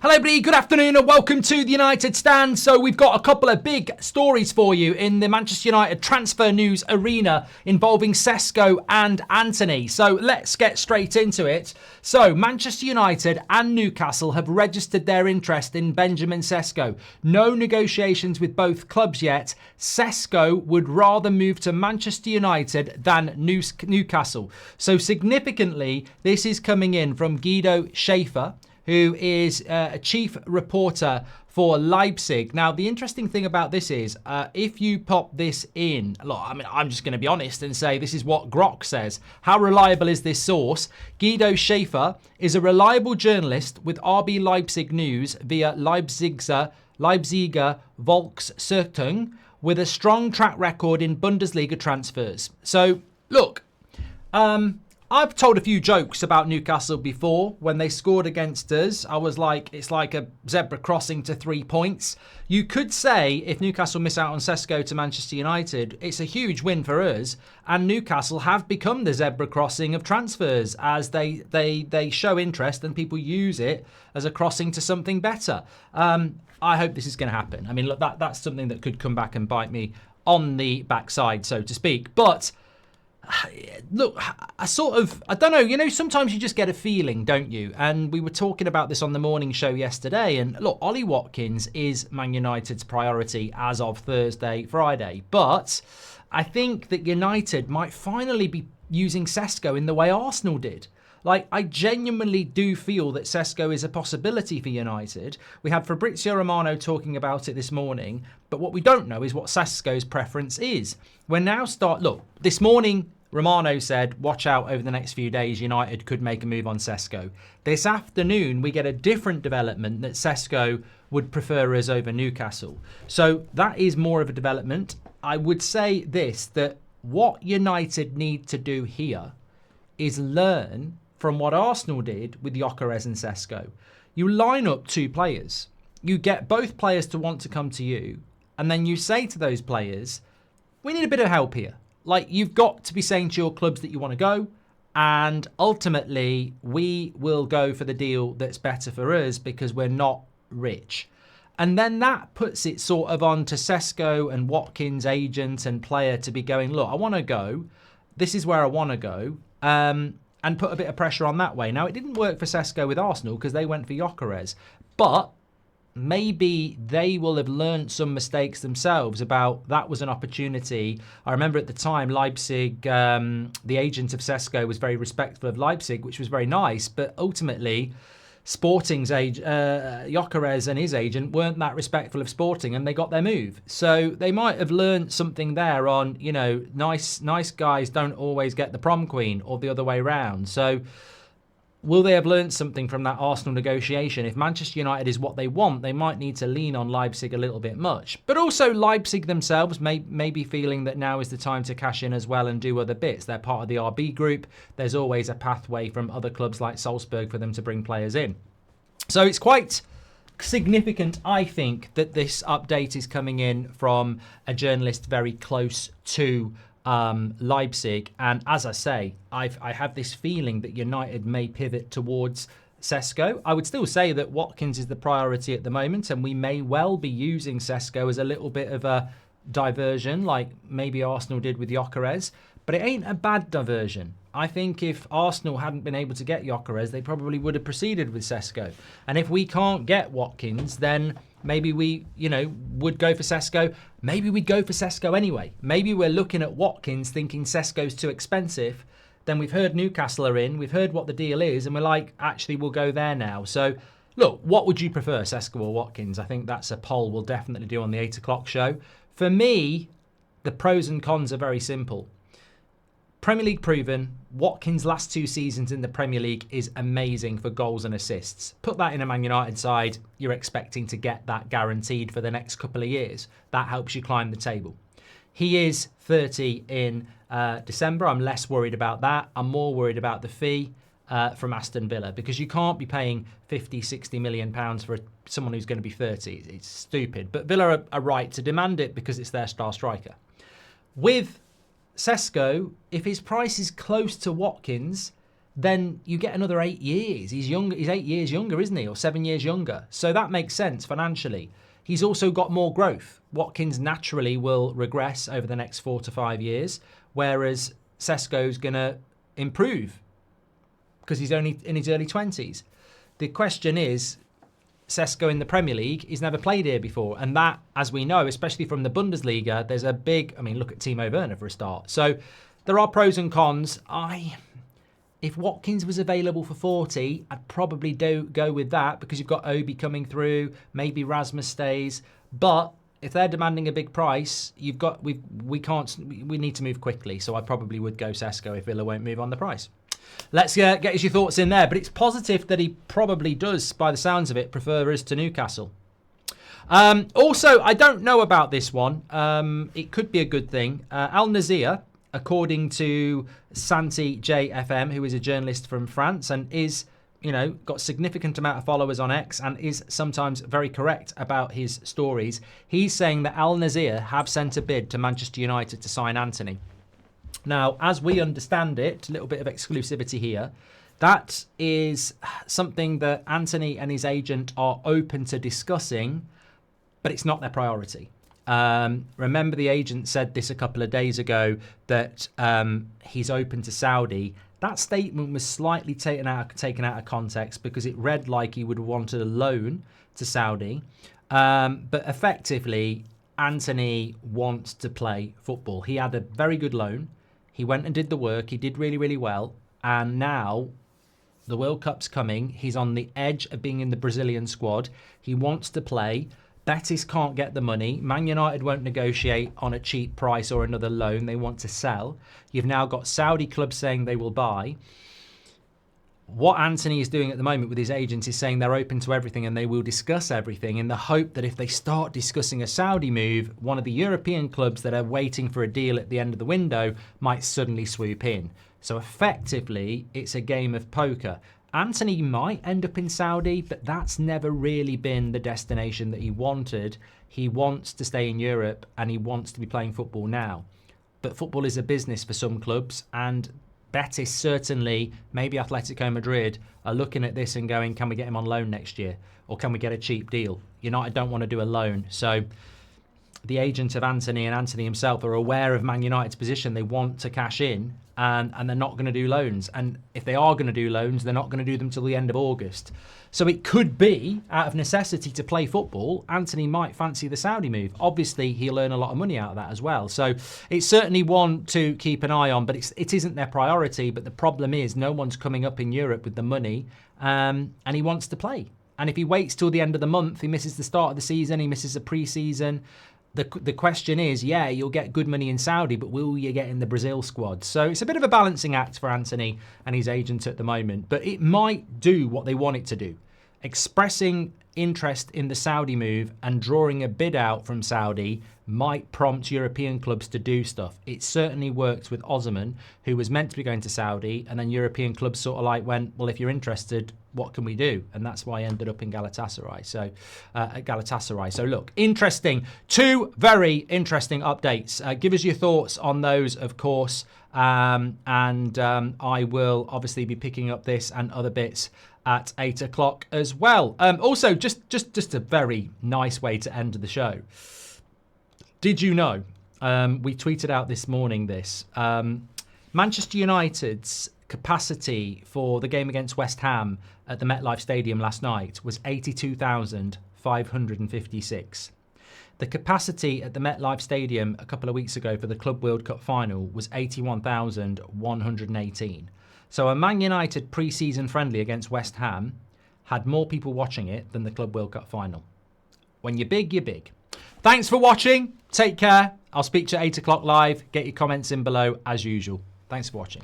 Hello everybody, good afternoon and welcome to the United Stand. So we've got a couple of big stories for you in the Manchester United transfer news arena involving Cesco and Antony. So let's get straight into it. So Manchester United and Newcastle have registered their interest in Benjamin Cesco. No negotiations with both clubs yet. Cesco would rather move to Manchester United than Newcastle. So significantly, this is coming in from Guido Schaefer, who is a chief reporter for Leipzig. Now, the interesting thing about this is, if you pop this in, look, I mean, I'm just going to be honest and say this is what Grok says. How reliable is this source? Guido Schaefer is a reliable journalist with RB Leipzig News via Leipziger Volkszeitung with a strong track record in Bundesliga transfers. So, look, I've told a few jokes about Newcastle before. When they scored against us, I was like, it's like a zebra crossing to 3 points. You could say if Newcastle miss out on Cesco to Manchester United, it's a huge win for us. And Newcastle have become the zebra crossing of transfers as they show interest and people use it as a crossing to something better. I hope this is going to happen. I mean, look, that's something that could come back and bite me on the backside, so to speak. But look, I don't know, sometimes you just get a feeling, don't you? And we were talking about this on the morning show yesterday. And look, Ollie Watkins is Man United's priority as of Friday. But I think that United might finally be using Cesco in the way Arsenal did. Like, I genuinely do feel that Cesco is a possibility for United. We had Fabrizio Romano talking about it this morning, but what we don't know is what Cesco's preference is. We're now look, this morning, Romano said, watch out over the next few days, United could make a move on Cesco. This afternoon, we get a different development that Cesco would prefer us over Newcastle. So that is more of a development. I would say this, that what United need to do here is learn from what Arsenal did with Gyökeres and Cesco. You line up two players. You get both players to want to come to you, and then you say to those players, we need a bit of help here. Like, you've got to be saying to your clubs that you want to go, and ultimately we will go for the deal that's better for us because we're not rich. And then that puts it sort of on to Cesco and Watkins' agent and player to be going, look, I want to go. This is where I want to go. And put a bit of pressure on that way. Now, it didn't work for Cesco with Arsenal because they went for Gyökeres. But maybe they will have learned some mistakes themselves about that was an opportunity. I remember at the time, Leipzig, the agent of Cesco was very respectful of Leipzig, which was very nice. But ultimately, Sporting's Gyökeres and his agent weren't that respectful of Sporting, and they got their move. So they might have learned something there on, nice guys don't always get the prom queen, or the other way around. So will they have learned something from that Arsenal negotiation? If Manchester United is what they want, they might need to lean on Leipzig a little bit much. But also Leipzig themselves may be feeling that now is the time to cash in as well and do other bits. They're part of the RB group. There's always a pathway from other clubs like Salzburg for them to bring players in. So it's quite significant, I think, that this update is coming in from a journalist very close to Leipzig. And as I say, I have this feeling that United may pivot towards Cesco. I would still say that Watkins is the priority at the moment, and we may well be using Cesco as a little bit of a diversion, like maybe Arsenal did with Gyökeres. But it ain't a bad diversion. I think if Arsenal hadn't been able to get Gyökeres, they probably would have proceeded with Cesco. And if we can't get Watkins, then maybe we, would go for Cesco. Maybe we'd go for Cesco anyway. Maybe we're looking at Watkins thinking Cesco's too expensive. Then we've heard Newcastle are in. We've heard what the deal is. And we're like, actually, we'll go there now. So, look, what would you prefer, Cesco or Watkins? I think that's a poll we'll definitely do on the 8 o'clock show. For me, the pros and cons are very simple. Premier League proven, Watkins' last 2 seasons in the Premier League is amazing for goals and assists. Put that in a Man United side, you're expecting to get that guaranteed for the next couple of years. That helps you climb the table. He is 30 in December. I'm less worried about that. I'm more worried about the fee from Aston Villa, because you can't be paying 50, 60 million pounds for someone who's going to be 30. It's stupid. But Villa are right to demand it because it's their star striker. With Cesco, if his price is close to Watkins, then you get another 8 years. He's 8 years younger, isn't he? Or 7 years younger. So that makes sense financially. He's also got more growth. Watkins naturally will regress over the next 4 to 5 years, whereas Cesco's going to improve because he's only in his early 20s. The question is, Cesco in the Premier League, he's never played here before. And that, as we know, especially from the Bundesliga, there's a big, look at Timo Werner for a start. So there are pros and cons. If Watkins was available for 40, I'd probably go with that because you've got Obi coming through, maybe Rasmus stays. But if they're demanding a big price, we need to move quickly. So I probably would go Cesco if Villa won't move on the price. Let's get your thoughts in there. But it's positive that he probably does, by the sounds of it, prefer us to Newcastle. Also, I don't know about this one. It could be a good thing. Al Nazir, according to Santi JFM, who is a journalist from France and is, got significant amount of followers on X and is sometimes very correct about his stories. He's saying that Al Nazir have sent a bid to Manchester United to sign Antony. Now, as we understand it, a little bit of exclusivity here, that is something that Antony and his agent are open to discussing, but it's not their priority. Remember, the agent said this a couple of days ago that he's open to Saudi. That statement was slightly taken out of context because it read like he would have wanted a loan to Saudi. But effectively, Antony wants to play football. He had a very good loan. He went and did the work. He did really, really well. And now the World Cup's coming. He's on the edge of being in the Brazilian squad. He wants to play. Betis can't get the money. Man United won't negotiate on a cheap price or another loan. They want to sell. You've now got Saudi clubs saying they will buy. What Antony is doing at the moment with his agents is saying they're open to everything and they will discuss everything in the hope that if they start discussing a Saudi move, one of the European clubs that are waiting for a deal at the end of the window might suddenly swoop in. So effectively, it's a game of poker. Antony might end up in Saudi, but that's never really been the destination that he wanted. He wants to stay in Europe and he wants to be playing football now. But football is a business for some clubs, and Betis certainly, maybe Atletico Madrid, are looking at this and going, can we get him on loan next year? Or can we get a cheap deal? United don't want to do a loan. So the agent of Antony and Antony himself are aware of Man United's position. They want to cash in and they're not going to do loans. And if they are going to do loans, they're not going to do them till the end of August. So it could be, out of necessity to play football, Antony might fancy the Saudi move. Obviously, he'll earn a lot of money out of that as well. So it's certainly one to keep an eye on, but it isn't their priority. But the problem is no one's coming up in Europe with the money and he wants to play. And if he waits till the end of the month, he misses the start of the season, he misses a pre-season. The question is, yeah, you'll get good money in Saudi, but will you get in the Brazil squad? So it's a bit of a balancing act for Antony and his agent at the moment, but it might do what they want it to do. Expressing interest in the Saudi move and drawing a bid out from Saudi might prompt European clubs to do stuff. It certainly worked with Osimhen, who was meant to be going to Saudi, and then European clubs sort of like went, well, if you're interested, what can we do? And that's why I ended up in Galatasaray. So at Galatasaray. So look, interesting. Two very interesting updates. Give us your thoughts on those, of course. I will obviously be picking up this and other bits at 8 o'clock as well. Also, just a very nice way to end the show. Did you know, we tweeted out this morning this, Manchester United's capacity for the game against West Ham at the MetLife Stadium last night was 82,556. The capacity at the MetLife Stadium a couple of weeks ago for the Club World Cup final was 81,118. So a Man United pre-season friendly against West Ham had more people watching it than the Club World Cup final. When you're big, you're big. Thanks for watching. Take care. I'll speak to you at 8 o'clock live. Get your comments in below as usual. Thanks for watching.